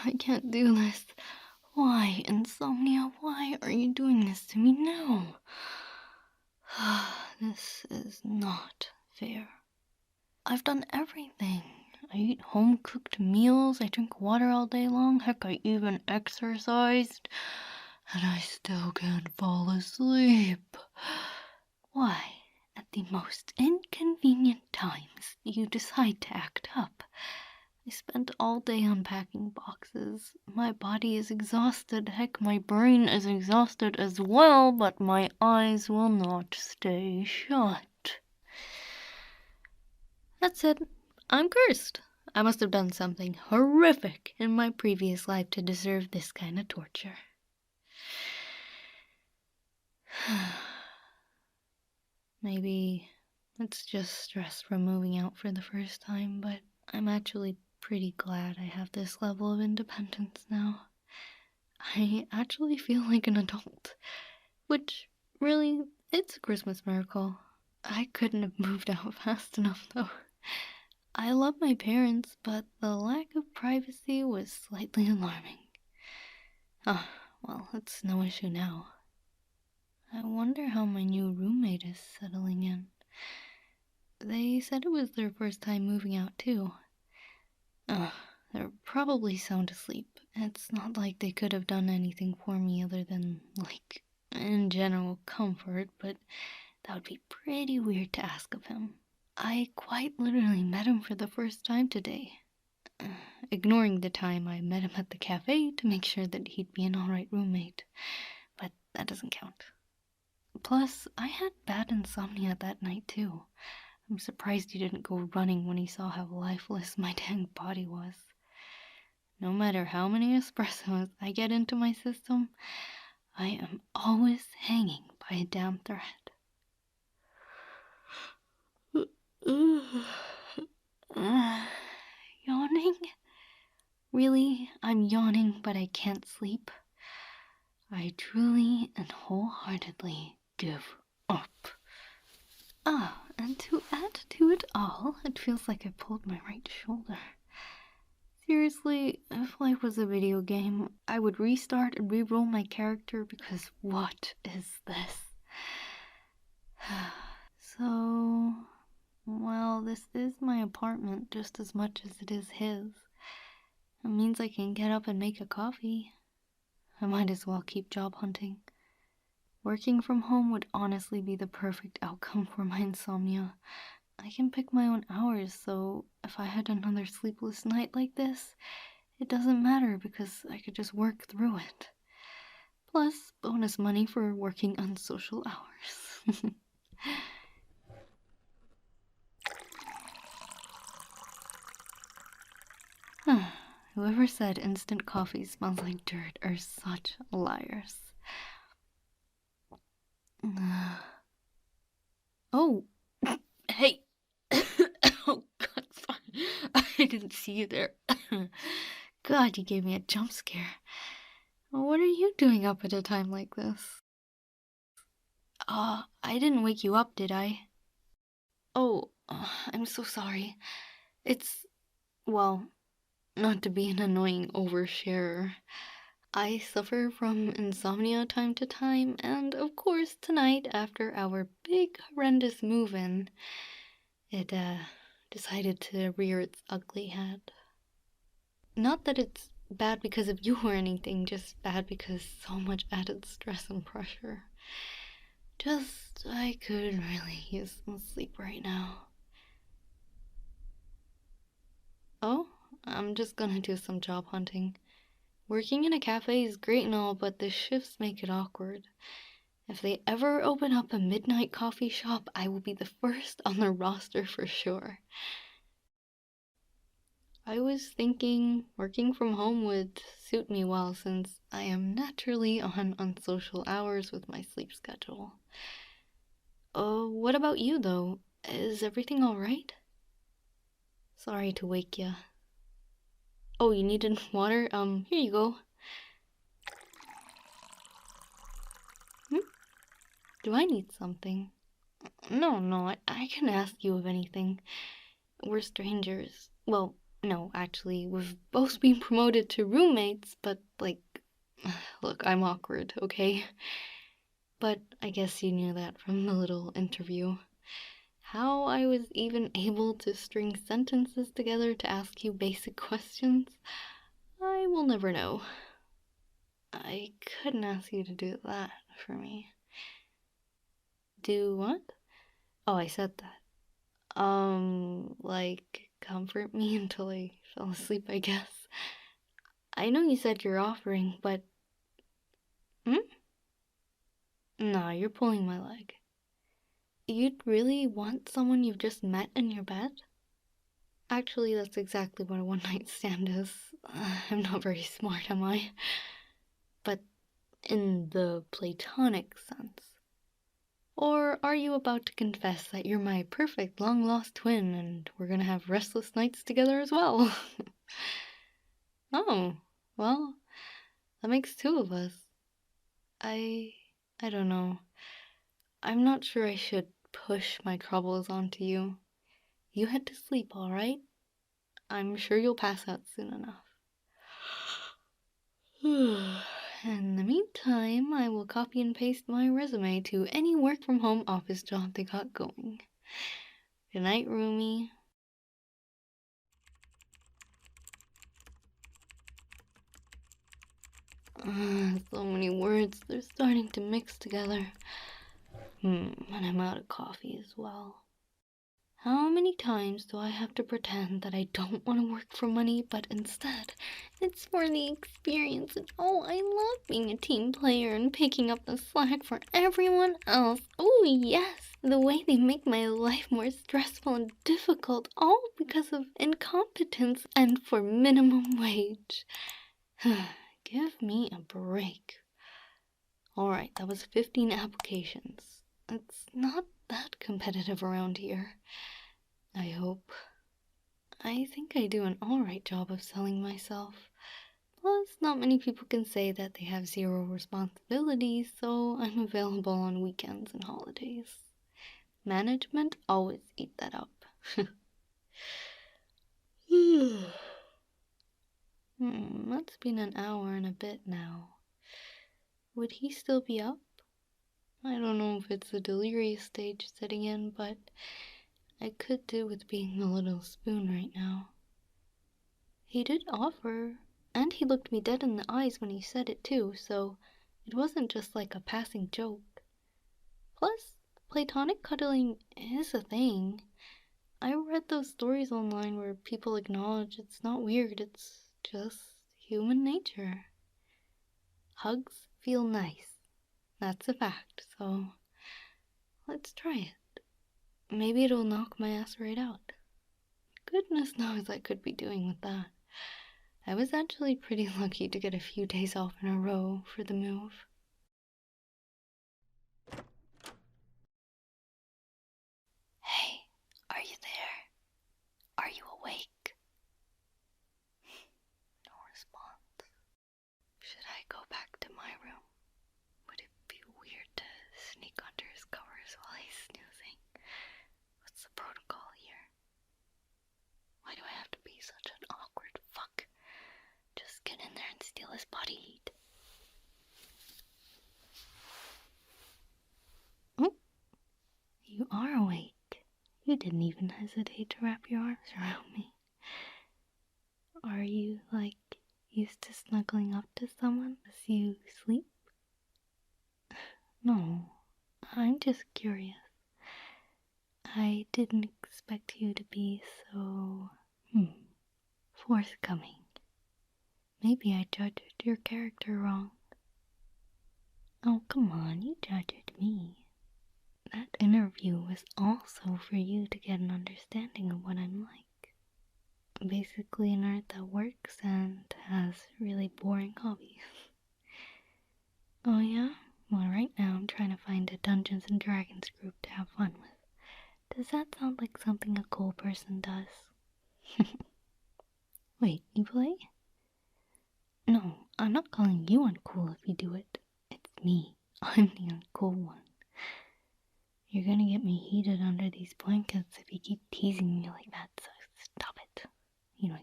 I can't do this. Why, insomnia? Why are you doing this to me now? This is not fair. I've done everything. I eat home-cooked meals, I drink water all day long, heck, I even exercised, and I still can't fall asleep. Why, at the most inconvenient times, do you decide to act up? I spent all day unpacking boxes. My body is exhausted. Heck, my brain is exhausted as well, but my eyes will not stay shut. That's it. I'm cursed. I must have done something horrific in my previous life to deserve this kind of torture. Maybe it's just stress from moving out for the first time, but I'm actually pretty glad I have this level of independence now. I actually feel like an adult, which, really, it's a Christmas miracle. I couldn't have moved out fast enough, though. I love my parents, but the lack of privacy was slightly alarming. Well, it's no issue now. I wonder how my new roommate is settling in. They said it was their first time moving out, too. They're probably sound asleep. It's not like they could have done anything for me other than, like, in general comfort, but that would be pretty weird to ask of him. I quite literally met him for the first time today. Ignoring the time I met him at the cafe to make sure that he'd be an alright roommate. But that doesn't count. Plus, I had bad insomnia that night too. I'm surprised he didn't go running when he saw how lifeless my dang body was. No matter how many espressos I get into my system, I am always hanging by a damn thread. Yawning? Really? I'm yawning, but I can't sleep. I truly and wholeheartedly give up. And to add to it all, it feels like I pulled my right shoulder. Seriously, if life was a video game, I would restart and re-roll my character because what is this? So, well, this is my apartment just as much as it is his. It means I can get up and make a coffee. I might as well keep job hunting. Working from home would honestly be the perfect outcome for my insomnia. I can pick my own hours, so if I had another sleepless night like this, it doesn't matter because I could just work through it. Plus, bonus money for working unsocial hours. Whoever said instant coffee smells like dirt are such liars. Oh, hey. Oh, God, sorry. I didn't see you there. God, you gave me a jump scare. What are you doing up at a time like this? I didn't wake you up, did I? Oh, I'm so sorry. It's, well, not to be an annoying oversharer. I suffer from insomnia time to time, and of course tonight, after our big horrendous move-in, it, decided to rear its ugly head. Not that it's bad because of you or anything, just bad because so much added stress and pressure. Just, I could really use some sleep right now. Oh, I'm just gonna do some job hunting. Working in a cafe is great and all, but the shifts make it awkward. If they ever open up a midnight coffee shop, I will be the first on their roster for sure. I was thinking working from home would suit me well since I am naturally on unsocial hours with my sleep schedule. What about you though? Is everything alright? Sorry to wake ya. Oh, you needed water? Here you go. Do I need something? No, I can ask you of anything. We're strangers. Well, No, actually, we've both been promoted to roommates, but, like, look, I'm awkward, okay? But I guess you knew that from the little interview. How I was even able to string sentences together to ask you basic questions, I will never know. I couldn't ask you to do that for me. Do what? Oh, I said that. Like, comfort me until I fell asleep, I guess. I know you said you're offering, but... Nah, you're pulling my leg. You'd really want someone you've just met in your bed? Actually, that's exactly what a one-night stand is. I'm not very smart, am I? But in the platonic sense. Or are you about to confess that you're my perfect long-lost twin and we're gonna have restless nights together as well? Oh, well, that makes two of us. I don't know. I'm not sure I should push my troubles onto you. You head to sleep, alright? I'm sure you'll pass out soon enough. In the meantime, I will copy and paste my resume to any work-from-home office job they got going. Good night, roomie. So many words, they're starting to mix together. And I'm out of coffee as well. How many times do I have to pretend that I don't want to work for money, but instead, it's for the experience and oh, I love being a team player and picking up the slack for everyone else. Oh yes, the way they make my life more stressful and difficult, all because of incompetence and for minimum wage. Give me a break. Alright, that was 15 applications. It's not that competitive around here. I hope. I think I do an alright job of selling myself. Plus, not many people can say that they have zero responsibilities, so I'm available on weekends and holidays. Management always eat that up. It's been an hour and a bit now. Would he still be up? I don't know if it's the delirious stage setting in, but I could do with being a little spoon right now. He did offer, and he looked me dead in the eyes when he said it too, so it wasn't just like a passing joke. Plus, platonic cuddling is a thing. I read those stories online where people acknowledge it's not weird, it's just human nature. Hugs feel nice. That's a fact, so let's try it. Maybe it'll knock my ass right out. Goodness knows I could be doing with that. I was actually pretty lucky to get a few days off in a row for the move. Hey, are you there? Are you awake? No response. Should I go back to my room? Would it be weird to sneak under his covers while he's snoozing? What's the protocol here? Why do I have to be such an awkward fuck? Just get in there and steal his body heat. Oh, you are awake. You didn't even hesitate to wrap your arms around me. Are you, like, used to snuggling up to someone as you sleep? No, I'm just curious. I didn't expect you to be so, forthcoming. Maybe I judged your character wrong. Oh, come on, you judged me. That interview was also for you to get an understanding of what I'm like. Basically a nerd that works and has really boring hobbies. Oh yeah? Well, right now I'm trying to find a Dungeons and Dragons group to have fun with. Does that sound like something a cool person does? Wait, you play? No, I'm not calling you uncool if you do it. It's me. I'm the uncool one. You're gonna get me heated under these blankets if you keep teasing me like that, so stop it. You know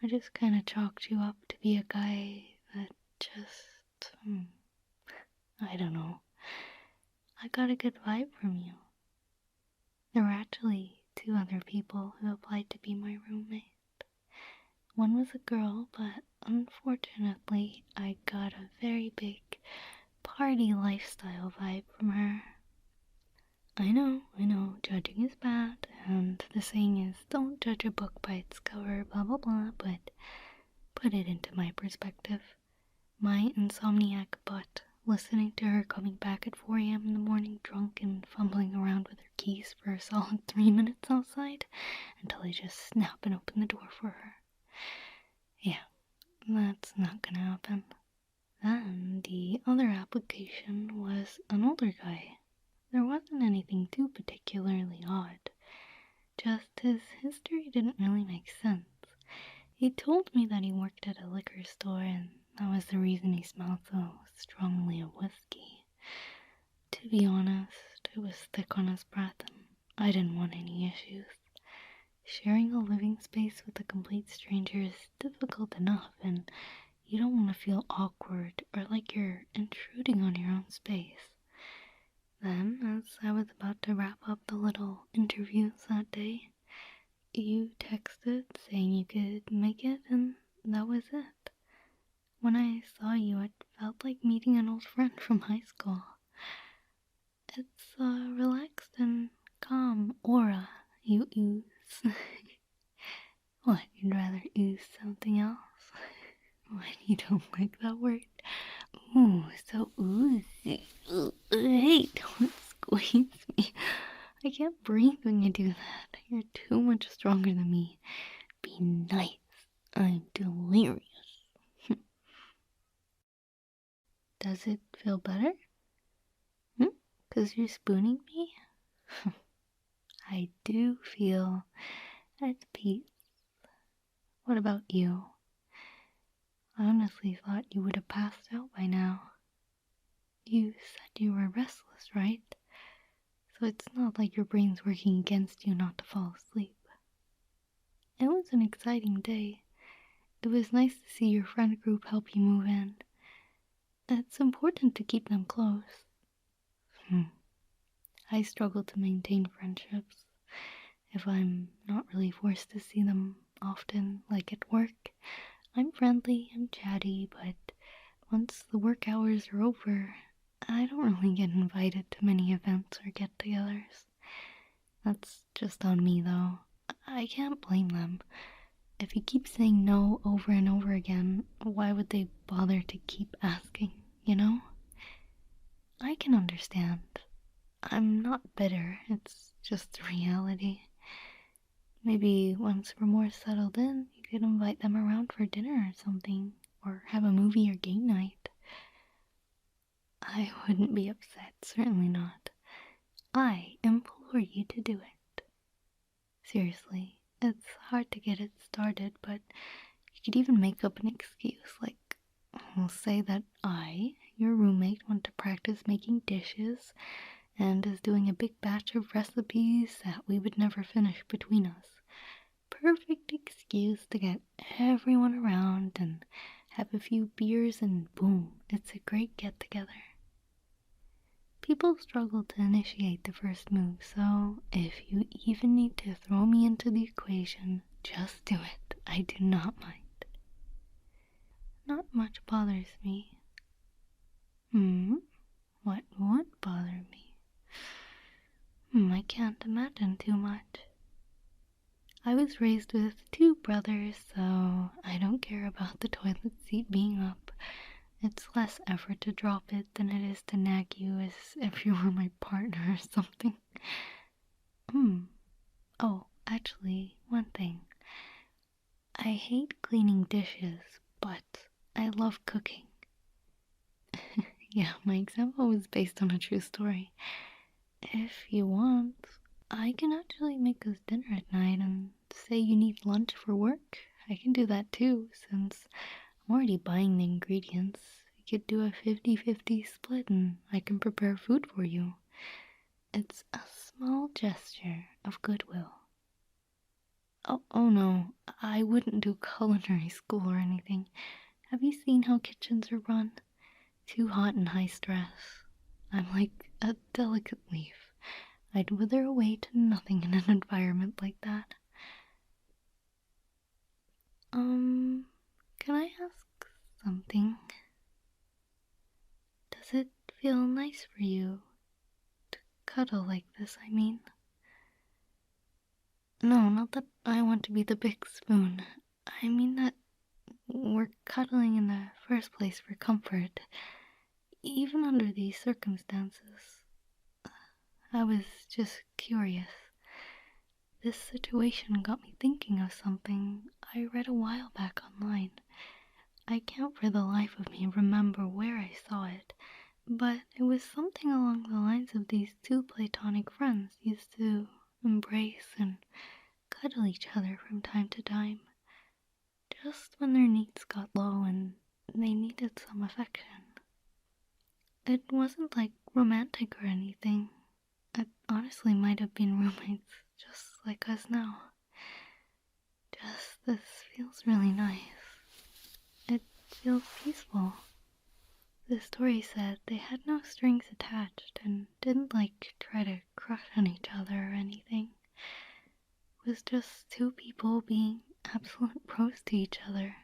I just kind of chalked you up to be a guy that just, I don't know. I got a good vibe from you. There were actually 2 other people who applied to be my roommate. One was a girl, but unfortunately I got a very big party lifestyle vibe from her. I know, judging is bad, and the saying is don't judge a book by its cover, blah blah blah, but put it into my perspective. My insomniac butt, listening to her coming back at 4 a.m. in the morning drunk and fumbling around with her keys for a solid 3 minutes outside, until I just snap and open the door for her. Yeah, that's not gonna happen. Then the other application was an older guy. There wasn't anything too particularly odd, just his history didn't really make sense. He told me that he worked at a liquor store and that was the reason he smelled so strongly of whiskey. To be honest, it was thick on his breath and I didn't want any issues. Sharing a living space with a complete stranger is difficult enough, and you don't want to feel awkward or like you're intruding on your own space. Then, as I was about to wrap up the little interviews that day, you texted saying you could make it, and that was it. When I saw you, it felt like meeting an old friend from high school. It's a relaxed and calm aura you ooze. What, you'd rather ooze something else? What, you don't like that word? Ooh, so oozy. Hey, don't squeeze me. I can't breathe when you do that. You're too much stronger than me. Be nice. I'm delirious. Does it feel better? 'Cause you're spooning me? I do feel at peace. What about you? I honestly thought you would have passed out by now. You said you were restless, right? So it's not like your brain's working against you not to fall asleep. It was an exciting day. It was nice to see your friend group help you move in. It's important to keep them close. I struggle to maintain friendships if I'm not really forced to see them often, like at work. I'm friendly and chatty, but once the work hours are over, I don't really get invited to many events or get-togethers. That's just on me, though. I can't blame them. If you keep saying no over and over again, why would they bother to keep asking, you know? I can understand. I'm not bitter, it's just the reality. Maybe once we're more settled in, you could invite them around for dinner or something, or have a movie or game night. I wouldn't be upset, certainly not. I implore you to do it. Seriously, it's hard to get it started, but you could even make up an excuse, like, I'll say that I, your roommate, want to practice making dishes, and is doing a big batch of recipes that we would never finish between us. Perfect excuse to get everyone around and have a few beers and boom, it's a great get-together. People struggle to initiate the first move, so if you even need to throw me into the equation, just do it. I do not mind. Not much bothers me. What would bother me? I can't imagine too much. I was raised with 2 brothers, so I don't care about the toilet seat being up. It's less effort to drop it than it is to nag you as if you were my partner or something. Oh, actually, one thing. I hate cleaning dishes, but I love cooking. Yeah, my example was based on a true story. If you want, I can actually make us dinner at night and say you need lunch for work. I can do that too, since I'm already buying the ingredients. We could do a 50-50 split and I can prepare food for you. It's a small gesture of goodwill. Oh no, I wouldn't do culinary school or anything. Have you seen how kitchens are run? Too hot and high stress. I'm like a delicate leaf. I'd wither away to nothing in an environment like that. Can I ask something? Does it feel nice for you to cuddle like this, I mean? No, not that I want to be the big spoon. I mean that we're cuddling in the first place for comfort. Even under these circumstances. I was just curious. This situation got me thinking of something I read a while back online. I can't for the life of me remember where I saw it, but it was something along the lines of these two platonic friends used to embrace and cuddle each other from time to time, just when their needs got low and they needed some affection. It wasn't like romantic or anything. It honestly might have been roommates, just like us now. Just this feels really nice. It feels peaceful. The story said they had no strings attached and didn't try to crush on each other or anything. It was just two people being absolute pros to each other.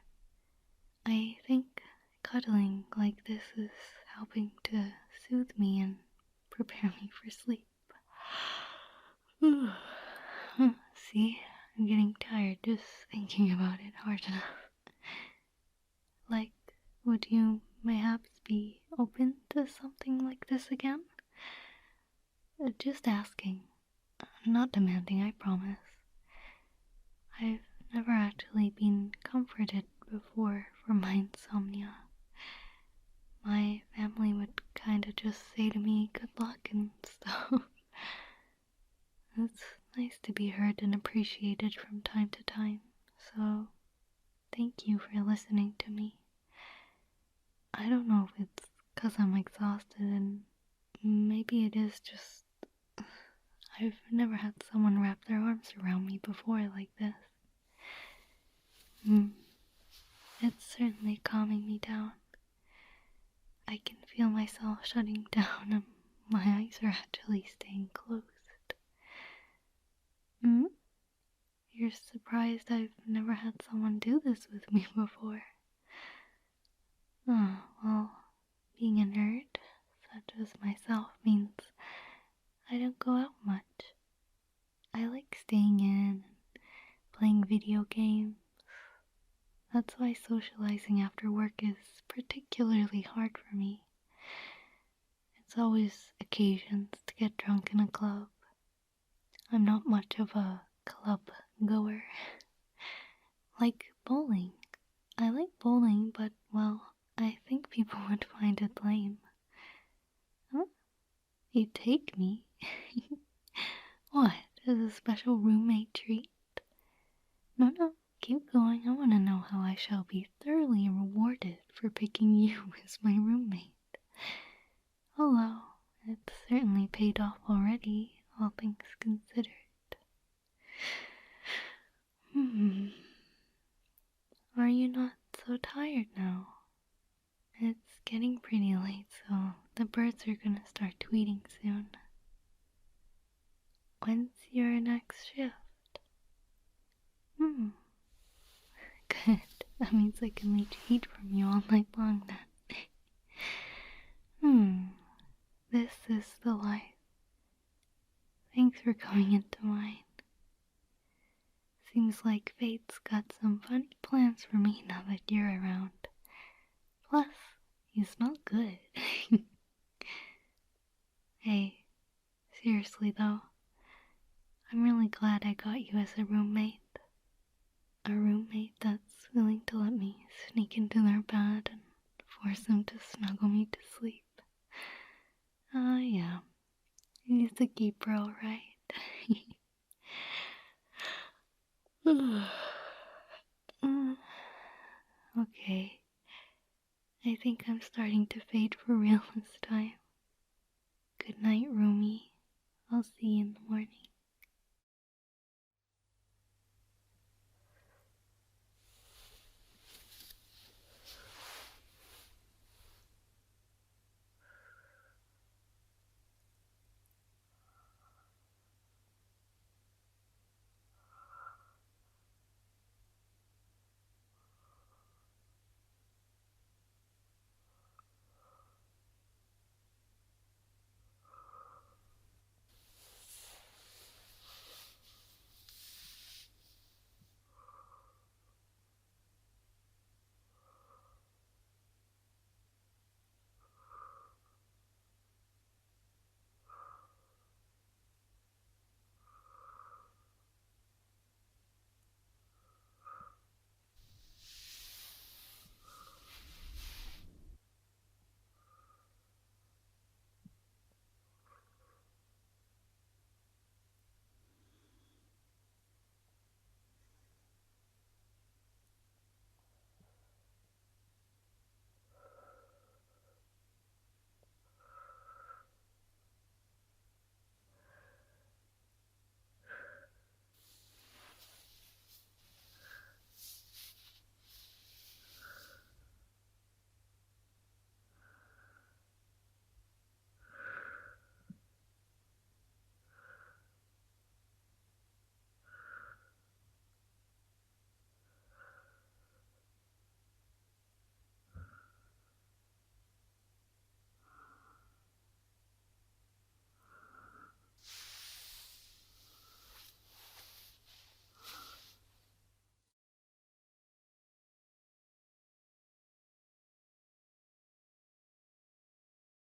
I think cuddling like this is helping to soothe me and prepare me for sleep. See, I'm getting tired just thinking about it hard enough. Would you mayhaps be open to something like this again? Just asking. Not demanding, I promise. I've never actually been comforted before for my insomnia. My family would kinda just say to me good luck and stuff. It's nice to be heard and appreciated from time to time, so thank you for listening to me. I don't know if it's 'cause I'm exhausted, and maybe it is just I've never had someone wrap their arms around me before like this. It's certainly calming me down. I can feel myself shutting down and my eyes are actually staying closed. You're surprised I've never had someone do this with me before. Oh, well, being a nerd, such as myself, means I don't go out much. I like staying in and playing video games. That's why socializing after work is particularly hard for me. It's always occasions to get drunk in a club. I'm not much of a club goer. Like bowling. I like bowling, but, well, I think people would find it lame. Huh? You'd take me? What, as a special roommate treat? No, keep going. I want to know how I shall be thoroughly rewarded for picking you as my roommate. Although, it's certainly paid off already, all things considered. Are you not so tired now? It's getting pretty late, so the birds are gonna start tweeting soon. When's your next shift? Good. That means I can leech heat from you all night long then. This is the life. Thanks for coming into mine. Seems like fate's got some funny plans for me now that you're around. Plus, you smell good. Hey, seriously though, I'm really glad I got you as a roommate. A roommate that's willing to let me sneak into their bed and force them to snuggle me to sleep. Yeah. He's the geek bro, right? Okay. I think I'm starting to fade for real this time. Good night, roomie. I'll see you in the morning.